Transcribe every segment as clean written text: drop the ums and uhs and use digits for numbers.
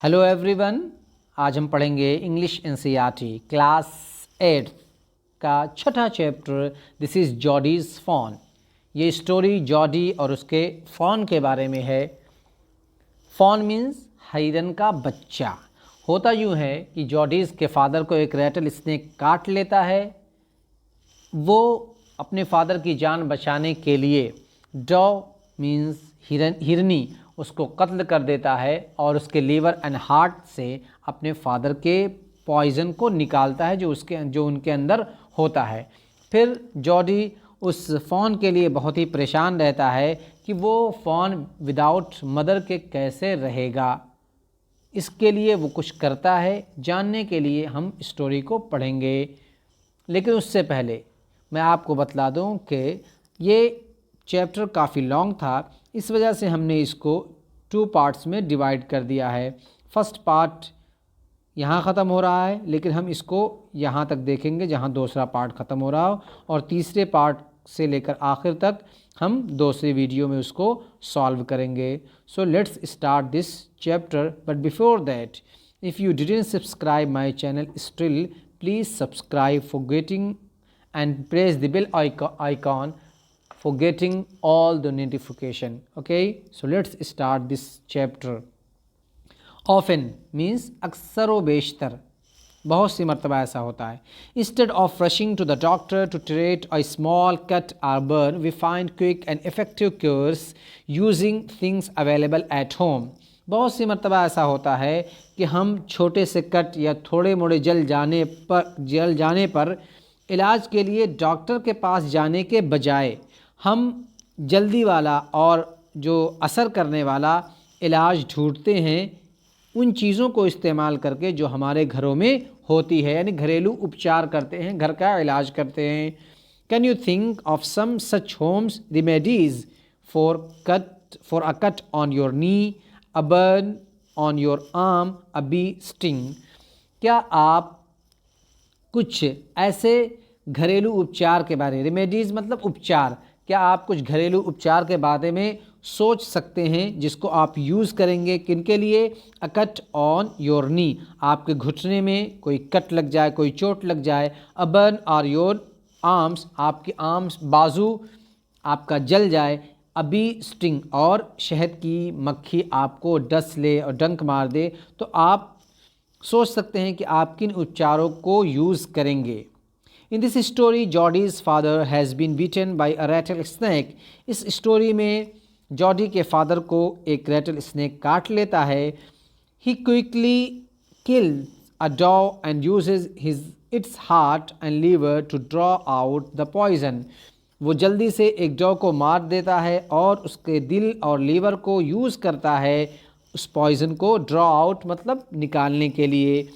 Hello everyone, आज हम पढ़ेंगे इंग्लिश एनसीईआरटी क्लास 8 का छठा chapter. This is Jody's fawn. ये स्टोरी जॉडी और उसके फ़ॉन के बारे में है। फ़ॉन मीन्स हिरन का बच्चा। होता यूँ है कि जॉडीज़ के फादर को एक रैटल स्नेक काट लेता है। वो अपने फादर की जान बचाने के लिए डॉ मीन्स हिरनी उसको कत्ल कर देता है और उसके लीवर एंड हार्ट से अपने फादर के पॉइज़न को निकालता है जो उनके अंदर होता है। फिर जॉडी उस फ़ॉन के लिए बहुत ही परेशान रहता है कि वो फ़ॉन विदाउट मदर के कैसे रहेगा। इसके लिए वो कुछ करता है। जानने के लिए हम स्टोरी को पढ़ेंगे, लेकिन उससे पहले मैं आपको बतला दूं कि ये चैप्टर काफ़ी लॉन्ग था, इस वजह से हमने इसको 2 पार्ट्स में डिवाइड कर दिया है। फर्स्ट पार्ट यहाँ ख़त्म हो रहा है, लेकिन हम इसको यहाँ तक देखेंगे जहाँ दूसरा पार्ट ख़त्म हो रहा हो, और तीसरे पार्ट से लेकर आखिर तक हम दूसरी वीडियो में उसको सॉल्व करेंगे। So let's start this chapter, but before that if you didn't subscribe my channel still, please subscribe for getting and press the bell icon for getting all the notification. Okay, so let's start this chapter. Often means अक्सर व बेशतर, बहुत सी मरतबा ऐसा होता है। Instead of rushing to the doctor to treat a small cut or burn, we find quick and effective cures using things available at home. बहुत सी मरतबा ऐसा होता है कि हम छोटे से कट या थोड़े मोड़े जल जाने पर इलाज के लिए डॉक्टर के पास जाने के बजाय हम जल्दी वाला और जो असर करने वाला इलाज ढूंढते हैं, उन चीज़ों को इस्तेमाल करके जो हमारे घरों में होती है, यानी घरेलू उपचार करते हैं, घर का इलाज करते हैं। Can you think of some such homes remedies for a cut on your knee, a burn on your arm, a bee sting? क्या आप कुछ ऐसे घरेलू उपचार के बारे में, रेमेडीज़ मतलब उपचार, क्या आप कुछ घरेलू उपचार के बारे में सोच सकते हैं जिसको आप यूज़ करेंगे? किन के लिए? अ कट ऑन योर नी, आपके घुटने में कोई कट लग जाए, कोई चोट लग जाए। अ बर्न और योर आर्म्स, आपके आर्म्स बाजू आपका जल जाए। अ बी स्टिंग, और शहद की मक्खी आपको डस ले और डंक मार दे, तो आप सोच सकते हैं कि आप किन उपचारों को यूज़ करेंगे। In this story Jody's father has been bitten by a rattle snake. इस स्टोरी में जॉडी के फादर को एक रैटल स्नैक काट लेता है। ही quickly kills a doe and uses its heart and liver to draw out the poison. वो जल्दी से एक डॉ को मार देता है और उसके दिल और लीवर को यूज़ करता है उस पॉइज़न को ड्रॉ आउट मतलब निकालने के लिए।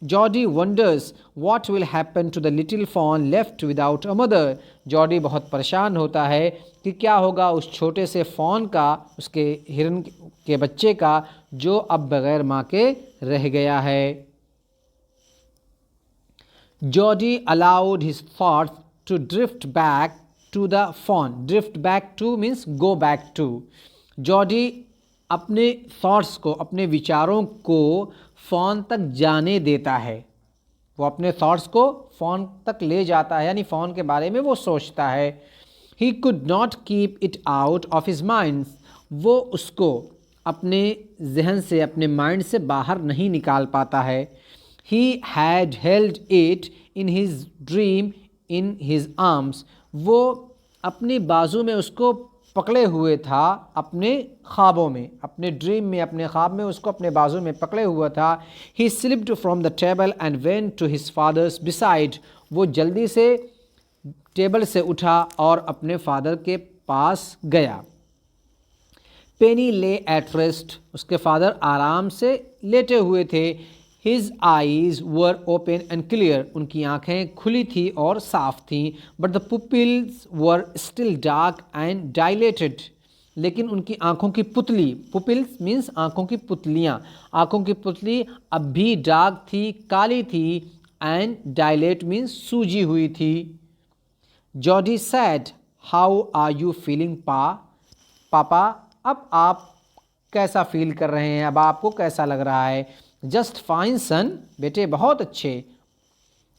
Jody wonders what will happen to the little fawn left without a mother. Jody बहुत परेशान होता है कि क्या होगा उस छोटे से फॉन का, उसके हिरन के बच्चे का, जो अब बगैर माँ के रह गया है। Jody allowed his thoughts to drift back to the fawn. Drift back to means go back to. Jody अपने थॉट्स को, अपने विचारों को फ़ोन तक जाने देता है। वो अपने थॉट्स को फ़ोन तक ले जाता है, यानी फ़ोन के बारे में वो सोचता है। ही could not keep it out of his mind. वो उसको अपने जहन से, अपने माइंड से बाहर नहीं निकाल पाता है। He had held it in his dream in his arms. वो अपनी बाजू में उसको पकड़े हुए था, अपने ख्वाबों में, अपने ड्रीम में, अपने ख्वाब में उसको अपने बाजू में पकड़े हुआ था। He slipped from the table and went to his father's beside. वो जल्दी से टेबल से उठा और अपने फादर के पास गया। पेनी ले एट रेस्ट। उसके फादर आराम से लेटे हुए थे। His eyes were open and clear. उनकी आँखें खुली थी और साफ थी। But the pupils were still dark and dilated. लेकिन उनकी आँखों की पुतली, पुपिल्स मीन्स आँखों की पुतलियाँ, आँखों की पुतली अब भी डार्क थी, काली थी, एंड डायलेट मीन्स सूजी हुई थी। Jody said, how are you feeling papa? अब आप कैसा फील कर रहे हैं, अब आपको कैसा लग रहा है? जस्ट फाइन सन, बेटे बहुत अच्छे,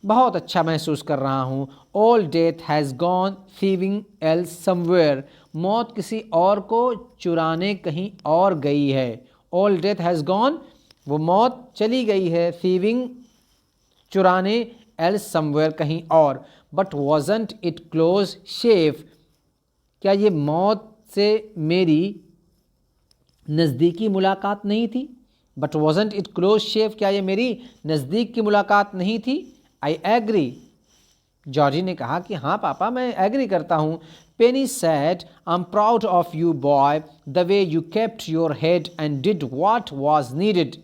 बहुत अच्छा महसूस कर रहा हूँ। All death has gone thieving else somewhere, मौत किसी और को चुराने कहीं और गई है। ऑल डेथ हैज़ गॉन, वो मौत चली गई है, thieving चुराने, एल्स समवेयर कहीं और। बट wasn't इट क्लोज शेव, क्या ये मौत से मेरी नज़दीकी मुलाकात नहीं थी? बट wasn't इट क्लोज शेव, क्या ये मेरी नज़दीक की मुलाकात नहीं थी? आई एग्री, जॉर्जी ने कहा कि हाँ पापा मैं एग्री करता हूँ। Penny said I am proud of you boy, the way you kept your head and did what was needed.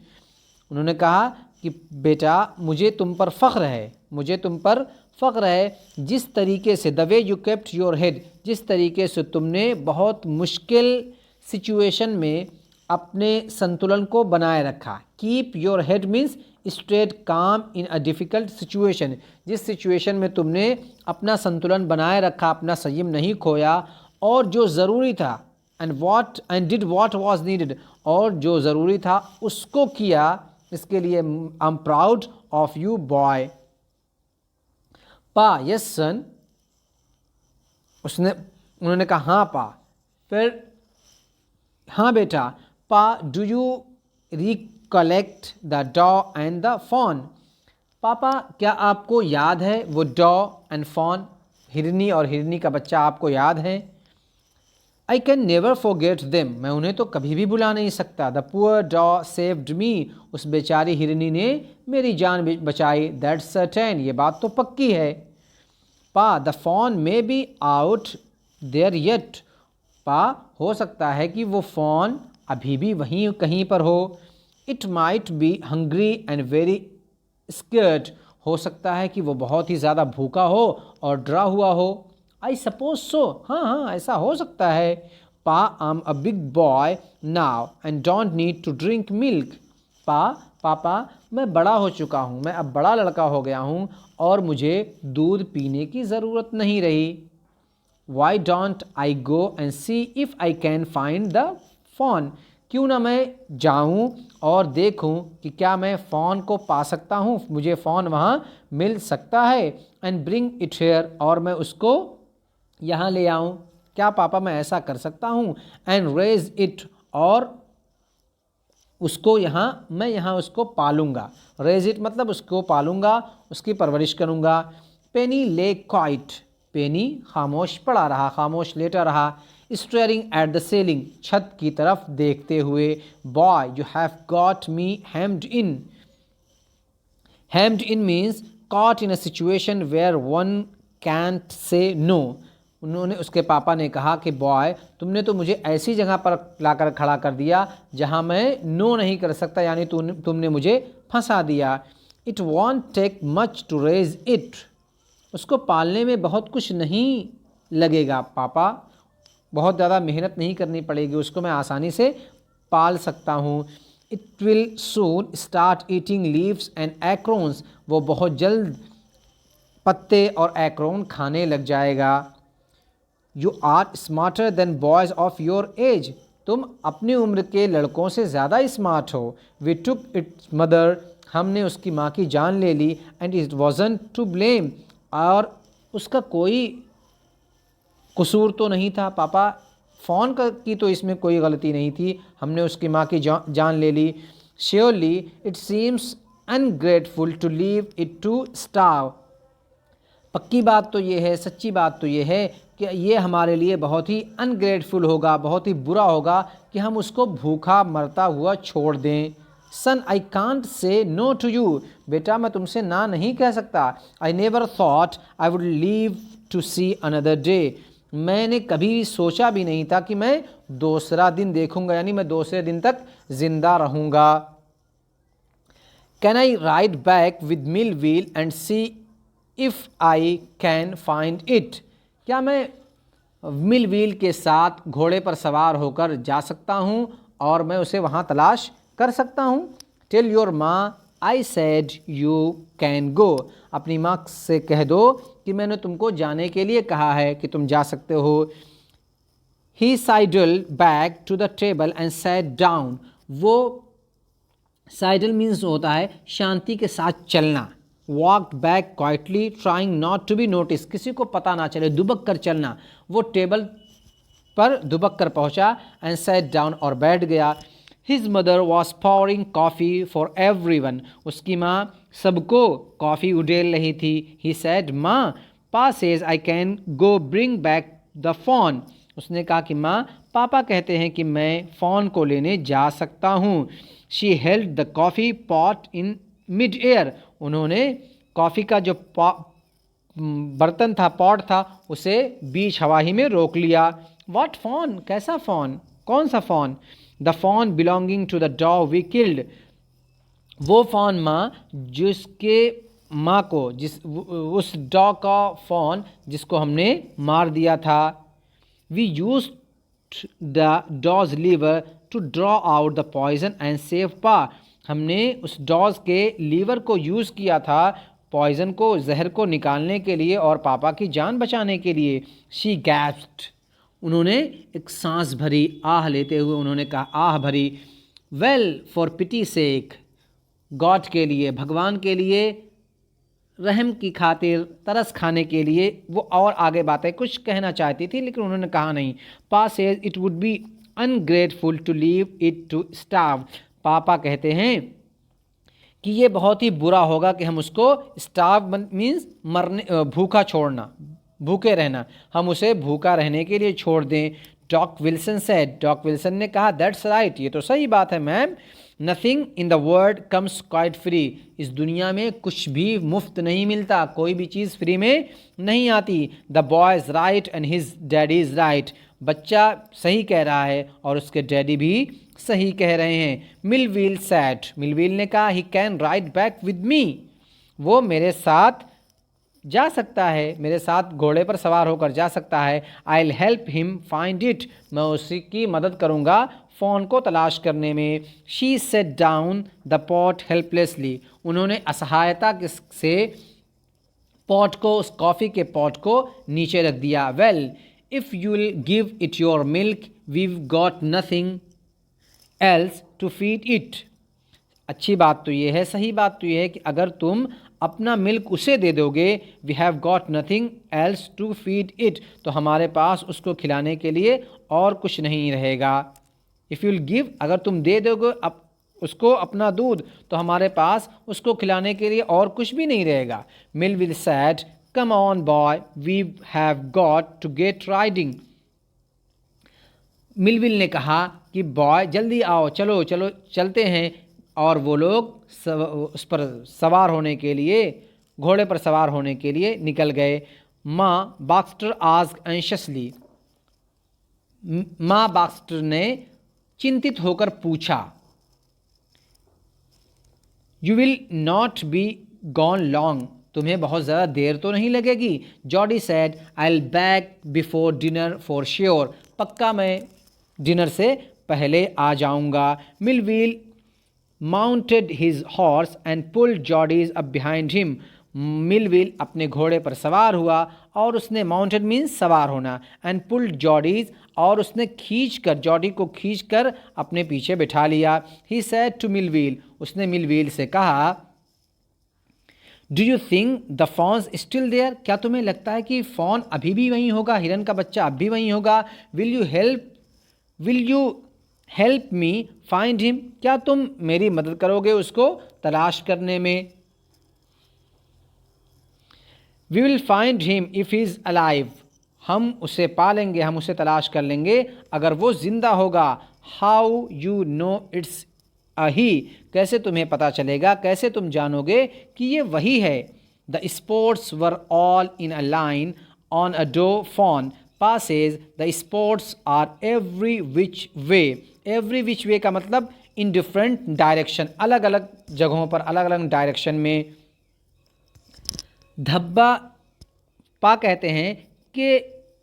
उन्होंने कहा कि बेटा मुझे तुम पर फ़ख्र है, मुझे तुम पर फ़ख्र है, जिस तरीके से, the way you kept your head, जिस तरीके से तुमने बहुत मुश्किल सिचुएशन में अपने संतुलन को बनाए रखा। Keep your head means straight काम इन अ डिफ़िकल्ट सिचुएशन, जिस सिचुएशन में तुमने अपना संतुलन बनाए रखा, अपना संयम नहीं खोया, और जो ज़रूरी था, and did what was needed, और जो ज़रूरी था उसको किया, इसके लिए आई am proud of you boy. पा, यस सन, उन्होंने कहा हाँ पा। फिर हाँ बेटा, पा डू यू रिकलेक्ट द डॉ एंड द फॉन, पापा क्या आपको याद है वो डॉ एंड फॉन, हिरनी और हिरनी का बच्चा आपको याद है? I can never forget them, मैं उन्हें तो कभी भी भुला नहीं सकता। द पुअर डॉ सेव्ड मी, उस बेचारी हिरनी ने मेरी जान बचाई। दैट्स सर्टेन, ये बात तो पक्की है। Pa, the fawn may be out there yet, Pa हो सकता है कि वो फॉन अभी भी वहीं कहीं पर हो। It might be hungry and very scared, हो सकता है कि वो बहुत ही ज़्यादा भूखा हो और डरा हुआ हो। आई सपोज सो, हाँ हाँ ऐसा हो सकता है। Pa, I am a big boy now and don't need to drink milk, पापा मैं बड़ा हो चुका हूँ, मैं अब बड़ा लड़का हो गया हूँ और मुझे दूध पीने की ज़रूरत नहीं रही। Why don't I go and see if I can find the fawn, क्यों ना मैं जाऊं और देखूं कि क्या मैं फ़ॉन को पा सकता हूं, मुझे फ़ॉन वहां मिल सकता है। एंड ब्रिंग इट हेयर, और मैं उसको यहाँ ले आऊं, क्या पापा मैं ऐसा कर सकता हूं? एंड रेज इट, और उसको मैं यहाँ उसको पालूंगा। रेज इट मतलब उसको पालूंगा, उसकी परवरिश करूँगा। पेनी ले क्वाइट, पेनी खामोश पड़ा रहा, खामोश लेटा रहा। स्टेयरिंग एट द सीलिंग, छत की तरफ देखते हुए। Boy you have got me hemmed in, hemmed in means caught in a situation where one can't say no. उन्होंने, उसके पापा ने कहा कि बॉय तुमने तो मुझे ऐसी जगह पर लाकर खड़ा कर दिया जहां मैं नो नहीं कर सकता, यानी तुमने मुझे फंसा दिया। It won't take much to raise it, उसको पालने में बहुत कुछ नहीं लगेगा पापा, बहुत ज़्यादा मेहनत नहीं करनी पड़ेगी, उसको मैं आसानी से पाल सकता हूँ। It will soon start eating leaves and acorns, वो बहुत जल्द पत्ते और एक्रॉन खाने लग जाएगा। You are smarter than boys of your age, तुम अपनी उम्र के लड़कों से ज़्यादा स्मार्ट हो। वी टुक इट्स मदर, हमने उसकी माँ की जान ले ली। And it wasn't to blame, और उसका कोई कसूर तो नहीं था पापा, फ़ोन की तो इसमें कोई गलती नहीं थी, हमने उसकी माँ की जान ले ली। Surely it seems ungrateful to leave it to starve, पक्की बात तो ये है, सच्ची बात तो ये है कि ये हमारे लिए बहुत ही अनग्रेटफुल होगा, बहुत ही बुरा होगा कि हम उसको भूखा मरता हुआ छोड़ दें। Son I can't say no to you, बेटा मैं तुमसे ना नहीं कह सकता। I never thought I would live to see another day, मैंने कभी सोचा भी नहीं था कि मैं दूसरा दिन देखूंगा, यानी मैं दूसरे दिन तक जिंदा रहूंगा। Can I ride back with mill wheel and see if I can find it, क्या मैं मिल व्हील के साथ घोड़े पर सवार होकर जा सकता हूँ और मैं उसे वहाँ तलाश कर सकता हूँ। टेल योर माँ I said you can go, अपनी माँ से कह दो कि मैंने तुमको जाने के लिए कहा है कि तुम जा सकते हो। He sidled back to the table and sat down. वो साइडल मीन्स होता है शांति के साथ चलना. Walked back quietly trying not to be notice, किसी को पता ना चले, दुबक कर चलना. वो टेबल पर दुबक कर पहुंचा. एंड सैट डाउन, और बैठ गया. His mother was pouring coffee for everyone, उसकी माँ सबको कॉफ़ी उडेल रही थी. ही सैड, माँ, पा says I can go bring back the phone. उसने कहा कि माँ, पापा कहते हैं कि मैं फ़ोन को लेने जा सकता हूँ. She held the coffee pot in mid air, उन्होंने कॉफ़ी का जो बर्तन था, पॉट था, उसे बीच हवा ही में रोक लिया. व्हाट फ़ोन, कैसा फ़ोन, कौन सा fawn? The fawn belonging to the dog we killed, वो फ़ोन माँ जिसके माँ को, उस डॉग का फ़ोन जिसको हमने मार दिया था. We use the doe's liver to draw out the poison and save Pa, हमने उस डॉज के लीवर को यूज़ किया था पॉइजन को, जहर को निकालने के लिए और पापा की जान बचाने के लिए. शी गैस्प्ड, उन्होंने एक सांस भरी, आह लेते हुए उन्होंने कहा, आह भरी. Well, for pity sake, God के लिए, भगवान के लिए, रहम की खातिर, तरस खाने के लिए. वो और आगे बातें कुछ कहना चाहती थी लेकिन उन्होंने कहा नहीं. Pa says it would be ungrateful to leave it to starve, पापा कहते हैं कि ये बहुत ही बुरा होगा कि हम उसको, स्टार्व मीन्स मरने, भूखा छोड़ना, भूखे रहना, हम उसे भूखा रहने के लिए छोड़ दें. Doc Wilson said, Doc Wilson ने कहा, दैट्स राइट, ये तो सही बात है ma'am. Nothing in the world comes quite free, इस दुनिया में कुछ भी मुफ्त नहीं मिलता, कोई भी चीज़ फ्री में नहीं आती. The boy is right and his daddy is right, बच्चा सही कह रहा है और उसके डैडी भी सही कह रहे हैं. मिलविल सैड, मिलविल ने कहा, he can ride back with me, वो मेरे साथ जा सकता है, मेरे साथ घोड़े पर सवार होकर जा सकता है. I will help him find it, मैं उसी की मदद करूँगा फ़ोन को तलाश करने में. She said down the pot helplessly, उन्होंने असहायता से पॉट को, उस कॉफ़ी के पॉट को नीचे रख दिया. Well, if you will give it your milk we've got nothing else to feed it, अच्छी बात तो ये है, सही बात तो ये है कि अगर तुम अपना मिल्क उसे दे दोगे, we have got nothing else to feed it, तो हमारे पास उसको खिलाने के लिए और कुछ नहीं रहेगा. इफ़ यू विल गिव, अगर तुम दे दोगे उसको अपना दूध, तो हमारे पास उसको खिलाने के लिए और कुछ भी नहीं रहेगा. Millwheel said, come on boy, we have got to get riding, Millwheel ने कहा कि बॉय जल्दी आओ, चलो चलो चलते हैं. और वो लोग उस पर सवार होने के लिए, घोड़े पर सवार होने के लिए निकल गए. माँ बॉक्स्टर आस्क्ड एंशियसली, माँ बॉक्स्टर ने चिंतित होकर पूछा, you will not be gone long, तुम्हें बहुत ज़्यादा देर तो नहीं लगेगी. Jordi sad, I will back before dinner for sure, पक्का मैं डिनर से पहले आ जाऊंगा. Millville mounted his horse and pulled Jodie's up behind him, Millville अपने घोड़े पर सवार हुआ और उसने, माउंटेड मीन्स सवार होना, एंड पुल्ड जॉडीज, और उसने खींचकर, जॉडी को खींचकर अपने पीछे बिठा लिया. ही सेड टू मिलविल, उसने मिलविल से कहा, do you think the fawn's still there, क्या तुम्हें लगता है कि फॉन अभी भी वहीं होगा, हिरन का बच्चा अब भी वहीं होगा. Will you help me find him, क्या तुम मेरी मदद करोगे उसको तलाश करने में. We will find him if he is alive, हम उसे पालेंगे, हम उसे तलाश कर लेंगे अगर वो ज़िंदा होगा. How you know it's a he, कैसे तुम्हें पता चलेगा, कैसे तुम जानोगे कि ये वही है. The sports were all in a line on a doe fawn passes, the sports are every which way. Every which way का मतलब in different direction, अलग अलग जगहों पर, अलग अलग डायरेक्शन में. धब्बा पा कहते हैं कि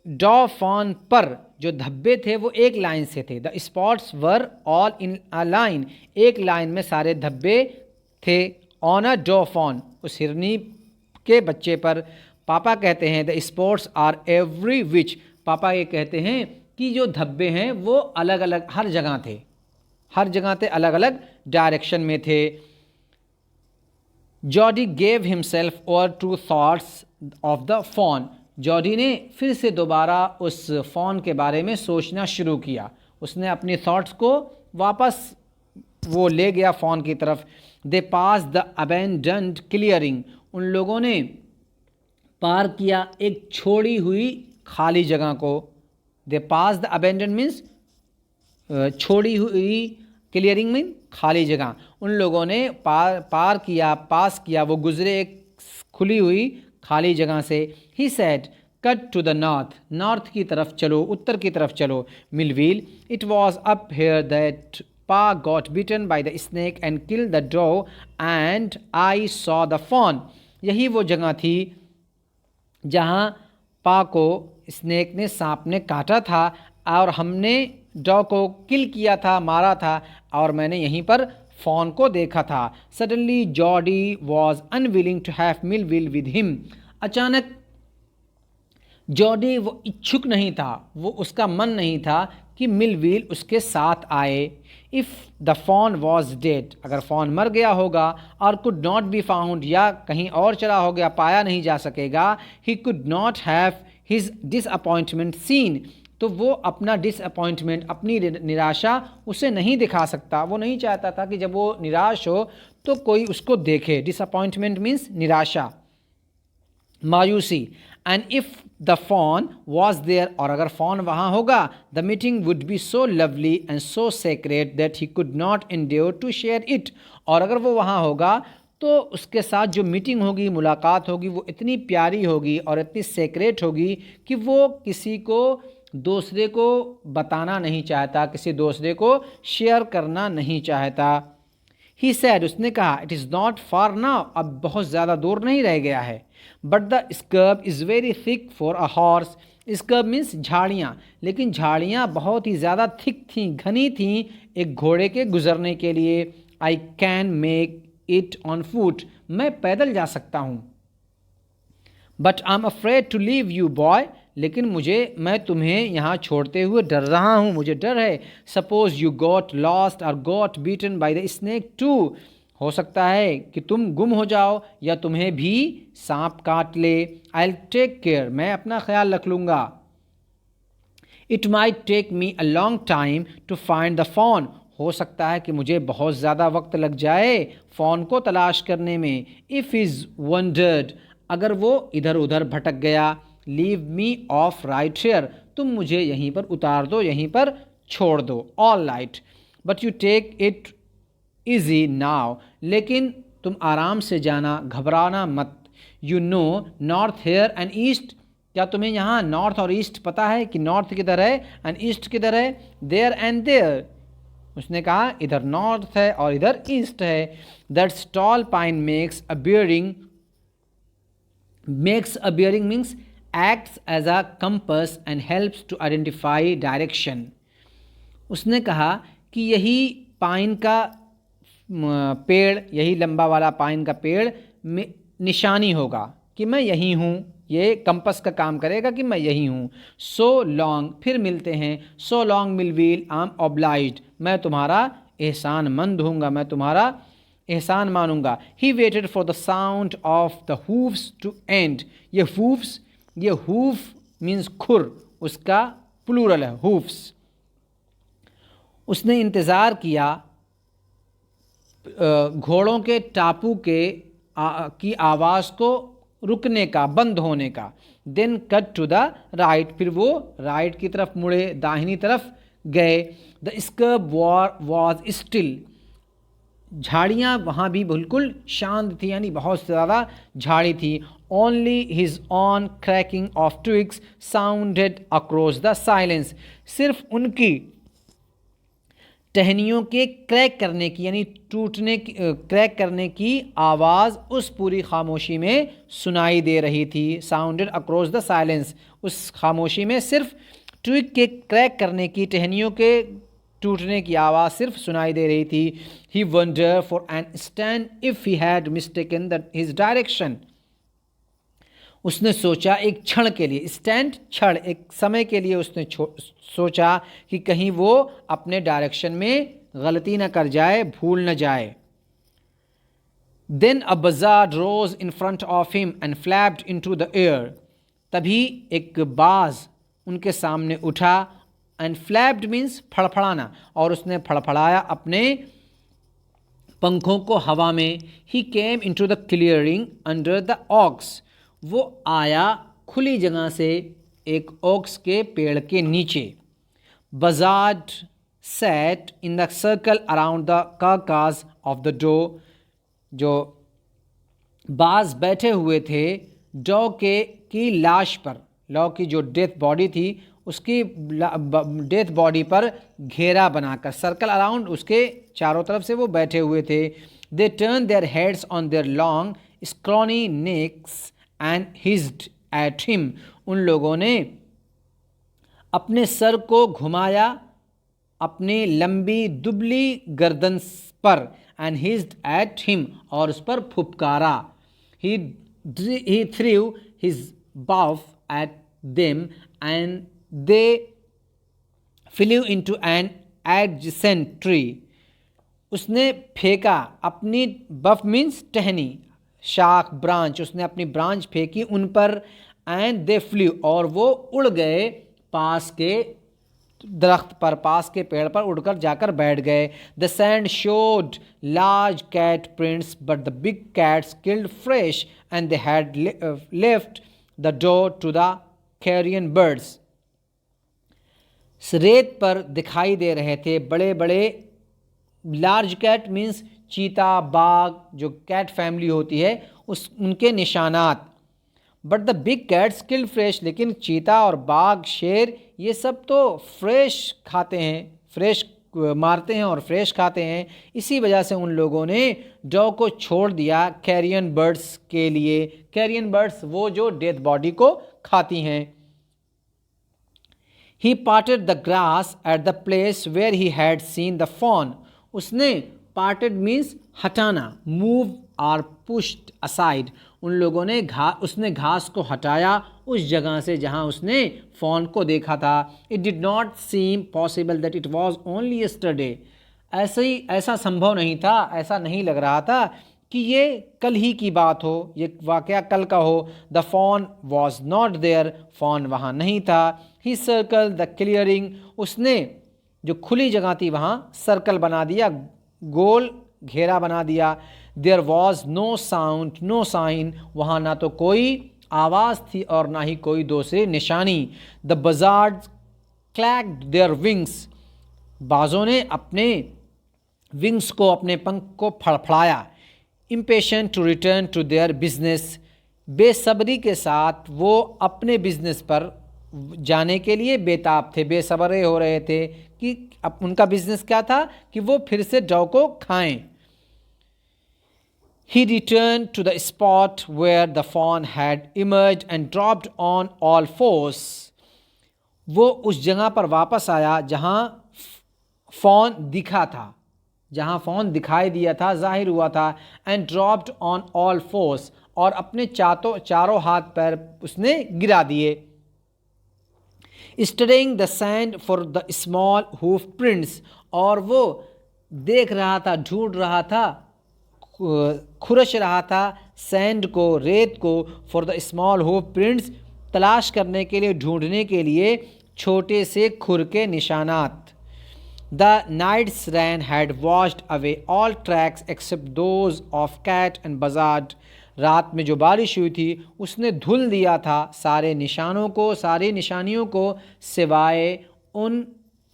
डॉ फॉन पर जो धब्बे थे वो एक लाइन से थे. The spots were all in a line, एक लाइन में सारे धब्बे थे. ऑन अ डॉ फॉन, उस हिरनी के बच्चे पर. पापा कहते हैं the sports are every which, पापा ये कहते हैं कि जो धब्बे हैं वो अलग अलग हर जगह थे, अलग अलग डायरेक्शन में थे। Jody gave himself over to thoughts of the fawn. Jody ने फिर से दोबारा उस फ़ोन के बारे में सोचना शुरू किया। उसने अपनी थॉट्स को वापस वो ले गया फ़ोन की तरफ। दे पास द अबेंडन्ड क्लियरिंग। उन लोगों ने पार किया एक छोड़ी हुई खाली जगह को। दे पास द अबेंडन्ड मीन्स छोड़ी हुई, क्लियरिंग मीन खाली जगह। उन लोगों ने पास किया, वो गुजरे एक खुली हुई खाली जगह से। He said cut to the north की तरफ चलो, उत्तर की तरफ चलो। Millwheel, it was up here that Pa got bitten by the snake and killed the doe and I saw the fawn. यही वो जगह थी जहाँ पा को स्नेक ने, सांप ने काटा था और हमने डॉ को किल किया था, मारा था, और मैंने यहीं पर फॉन को देखा था। Suddenly Jody was unwilling to have Millwheel with him. अचानक जॉडी वो इच्छुक नहीं था, वो उसका मन नहीं था कि मिलविल उसके साथ आए। If the fawn was dead, अगर फॉन मर गया होगा, और कुड नॉट बी फाउंड, या कहीं और चला हो गया, पाया नहीं जा सकेगा। He could not have his disappointment seen, तो वो अपना डिसअपॉइंटमेंट, अपनी निराशा उसे नहीं दिखा सकता। वो नहीं चाहता था कि जब वो निराश हो तो कोई उसको देखे। डिसअपॉइंटमेंट मीन्स निराशा, मायूसी। And if the fawn was there, और अगर फॉन वहाँ होगा, the meeting would be so lovely and so secret that he could not endure to share it. और अगर वो वहाँ होगा तो उसके साथ जो मीटिंग होगी, मुलाकात होगी, वो इतनी प्यारी होगी और इतनी सेक्रेट होगी कि वो किसी को दूसरे को बताना नहीं चाहता, किसी दूसरे को शेयर करना नहीं चाहता। ही सैड, उसने कहा, it is not far now, अब बहुत ज़्यादा दूर नहीं रह गया है। But the scrub is very thick for a horse. Scrub means झाड़ियाँ, लेकिन झाड़ियाँ बहुत ही ज़्यादा थिक थीं, घनी थीं एक घोड़े के गुजरने के लिए। I can make it on foot, मैं पैदल जा सकता हूँ। But I am afraid to leave you boy, लेकिन मैं तुम्हें यहाँ छोड़ते हुए डर रहा हूँ, मुझे डर है। सपोज यू गॉट लॉस्ट और got bitten by the snake too, हो सकता है कि तुम गुम हो जाओ या तुम्हें भी सांप काट ले। आई विल टेक केयर, मैं अपना ख्याल रख लूँगा। It might take me a long time to find the fawn, हो सकता है कि मुझे बहुत ज़्यादा वक्त लग जाए फ़ोन को तलाश करने में। इफ़ इज़ वंडर्ड, अगर वो इधर उधर भटक गया। Leave me off right here, तुम मुझे यहीं पर उतार दो, यहीं पर छोड़ दो। All right, but you take it easy now, लेकिन तुम आराम से जाना, घबराना मत। You know north here and east, क्या तुम्हें यहाँ नॉर्थ और ईस्ट पता है कि नॉर्थ किधर है एंड ईस्ट किधर है? देयर एंड देयर, उसने कहा इधर नॉर्थ है और इधर ईस्ट है। That's tall pine makes a bearing means acts as a compass and helps to identify direction. उसने कहा कि यही पाइन का पेड़, यही लंबा वाला पाइन का पेड़ निशानी होगा कि मैं यहीं हूँ, ये कंपस का काम करेगा कि मैं यहीं हूँ। सो लॉन्ग, फिर मिलते हैं। So long Millwheel, I am obliged, मैं तुम्हारा एहसान मंद हूँगा, मैं तुम्हारा एहसान मानूंगा। He waited for the sound of the hooves to end, ये हूव्स, ये हूफ मीन्स खुर, उसका प्लूरल है हूफ्स। उसने इंतज़ार किया घोड़ों के टापू की आवाज़ को रुकने का, बंद होने का। Then cut to the right, फिर वो राइट की तरफ मुड़े, दाहिनी तरफ गए। द स्कर्ब वॉज स्टिल, झाड़ियाँ वहाँ भी बिल्कुल शांत थी, यानी बहुत ज़्यादा झाड़ी थी। Only his on cracking of twigs sounded across the silence, सिर्फ उनकी टहनियों के क्रैक करने की, यानी टूटने की, क्रैक करने की आवाज़ उस पूरी खामोशी में सुनाई दे रही थी। साउंडेड अक्रॉस द साइलेंस, उस खामोशी में सिर्फ ट्विग के क्रैक करने की, टहनियों के टूटने की आवाज़ सिर्फ सुनाई दे रही थी। He wonder for an instant if he had mistaken his direction, उसने सोचा एक क्षण के लिए, स्टैंड क्षण, एक समय के लिए उसने सोचा कि कहीं वो अपने डायरेक्शन में गलती ना कर जाए, भूल न जाए. Then a buzzard rose in front of him and flapped into the air. तभी एक बाज उनके सामने उठा. एंड फ्लैप्ड मीन्स फड़फड़ाना, और उसने फड़फड़ाया अपने पंखों को हवा में. He came into the clearing under the oaks. वो आया खुली जगह से एक ओक्स के पेड़ के नीचे. Buzzard sat in the circle around the carcass of the doe. जो बाज बैठे हुए थे डॉ की लाश पर, लॉ की जो डेथ बॉडी थी उसकी डेथ बॉडी पर घेरा बनाकर, सर्कल अराउंड, उसके चारों तरफ से वो बैठे हुए थे. They turn their heads on their long scrawny necks and hissed at him. उन लोगों ने अपने सर को घुमाया अपनी लंबी दुबली गर्दन पर, एंड हिज्ड एट हिम, और उस पर फुफकारा. he threw his bow at them and they flew into an adjacent tree. उसने फेंका अपनी, बफ मीन्स टहनी, शाख, ब्रांच, उसने अपनी ब्रांच फेंकी उन पर. एंड दे फ्लू, और वो उड़ गए पास के दरख्त पर, पास के पेड़ पर उड़कर जाकर बैठ गए. The sand showed large cat prints but the big cats killed fresh and they had left the door to the carrion birds. रेत पर दिखाई दे रहे थे बड़े बड़े, लार्ज कैट मीन्स चीता, बाघ, जो कैट फैमिली होती है उनके निशानात. But the big cats killed fresh, लेकिन चीता और बाघ, शेर, ये सब तो फ्रेश खाते हैं, फ्रेश मारते हैं और फ्रेश खाते हैं. इसी वजह से उन लोगों ने डॉ को छोड़ दिया कैरियन बर्ड्स के लिए. कैरियन बर्ड्स वो जो डेथ बॉडी को खाती हैं. He parted the grass at the place where he had seen the fawn. उसने पार्टेड मीन्स हटाना, मूव और पुश्ड असाइड. उन लोगों ने उसने घास को हटाया उस जगह से जहां उसने फॉन को देखा था. It did not seem possible that it was only yesterday. ऐसा संभव नहीं था, ऐसा नहीं लग रहा था कि ये कल ही की बात हो, ये वाकया कल का हो. The fawn was not there, fawn वहाँ नहीं था. He circle the clearing. उसने जो खुली जगह थी वहाँ सर्कल बना दिया, गोल घेरा बना दिया. There was no sound no sign. वहाँ ना तो कोई आवाज़ थी और ना ही कोई दूसरी निशानी. The buzzards clacked their wings. बाजों ने अपने विंग्स को, अपने पंख को फड़फड़ाया. Impatient to return to their business. बेसब्री के साथ वो अपने बिजनेस पर जाने के लिए बेताब थे, बेसब्रे हो रहे थे कि अब उनका बिजनेस क्या था कि वो फिर से डॉ को खाएं. He returned to the spot where the fawn had emerged and dropped on all fours. वो उस जगह पर वापस आया जहाँ फॉन दिखा था, जहाँ फॉन दिखाई दिया था, जाहिर हुआ था. and dropped on all fours, और अपने चारों हाथ पैर उसने गिरा दिए. Studying the sand for the small hoof prints, और वो देख रहा था, ढूंढ रहा था, खुरच रहा था सैंड को, रेत को. For the small hoof prints, तलाश करने के लिए, ढूंढने के लिए छोटे से खुर के निशानात. The night's rain had washed away all tracks except those of cat and buzzard. रात में जो बारिश हुई थी उसने धुल दिया था सारे निशानों को, सारी निशानियों को, सिवाय उन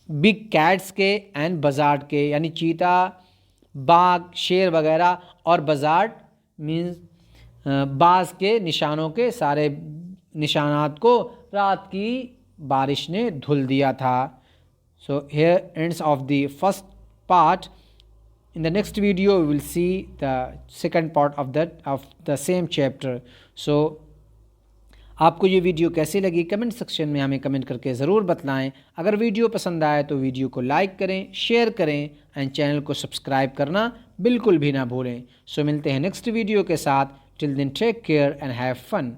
बिग कैट्स के एंड बजार्ड के, यानी चीता, बाघ, शेर वगैरह, और बजार्ड मीन्स बाज के निशानों के सारे निशानात को रात की बारिश ने धुल दिया था. So here ends of the first part. In the next video we will see the second part of the same chapter. So आपको ये वीडियो कैसी लगी कमेंट सेक्शन में हमें कमेंट करके ज़रूर बतलाएं. अगर वीडियो पसंद आए तो वीडियो को लाइक करें, शेयर करें एंड चैनल को सब्सक्राइब करना बिल्कुल भी ना भूलें. सो मिलते हैं नेक्स्ट वीडियो के साथ. Till then take care and have fun.